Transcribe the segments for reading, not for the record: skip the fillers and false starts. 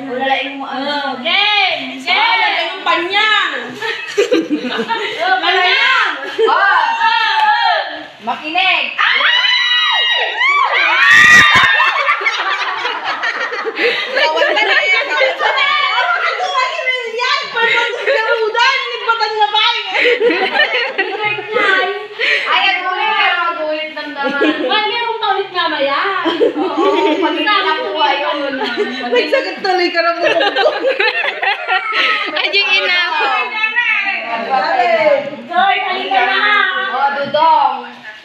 Ulalain mo. Game! Lalain yung panyang. Panyang! Makinig. Kawal na yan. Kawal na yan. Ano makinig yan? Parang garudan. Nibatan na ba? Ay, nagulit ka. Magulit ng daman. Ay, meron pa ulit mamaya. Oo, pag hindi nakuha yun. Nagsakit tuloy ka na mo. Ay, yung ina ko. Joy, halika na! Oh, Dudong.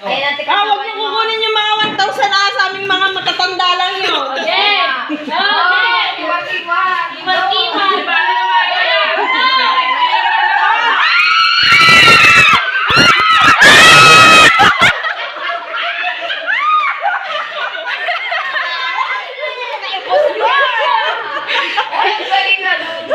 Ay, natin Huwag niyo kukunin yung mga 1,000 na sa aming mga matatanda lang yun. Game! Game! Iwan-iwan. Iwan-iwan! Ay, galing na, Dudong.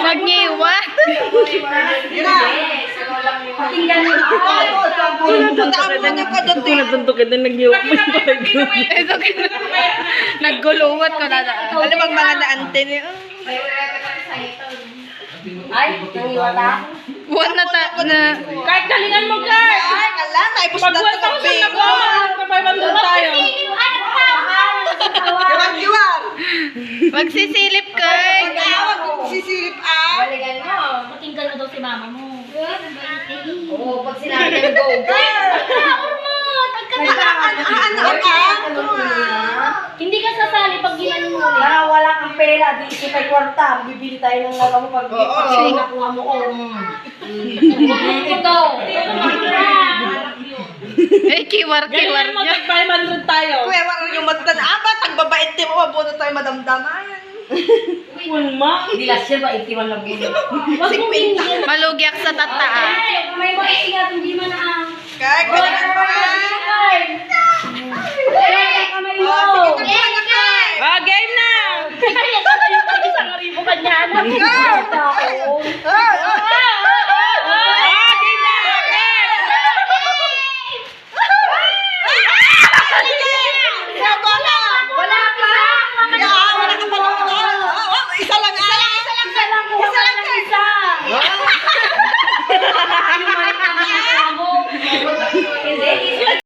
Nagniwa. Pakinggan mo. Tuntuntukin na nagyuwak mo yung bahay ko. Ito nagguluwat ko na. Alam ang mga naante niyo. Ay, tumiwala. Buwan na Kahit galingan mo, Kurt. Ay, kala, naipos na ito ng bingo. Kapaybandan tayo. Kiwag-kiwag. magsisilip ka. Pag-aawag yung sisilip ah. Balikan mo. Pakinggan mo daw si mama mo. Oo, pag sinabi ng go, Hindi ka sasali pag ginanong mo ulit. Para wala kang pera, di kay kwarta, bibili tayo ng laro mo pag Nakuha mo ko. Ito. Eh, kiwar Galingan mo, niya. tag-500 tayo. Kuya, wala yung matatan. Ba, tagbabait din mo, mabuno tayo madamdaman. Ulma. Hindi lang siya ba, itiwan lang yun. Huwag mong tingin. Malugyak sa tataan. May maiingat, hindi man na. Kaya, galingan mo nga. Kamay mo. Sige na.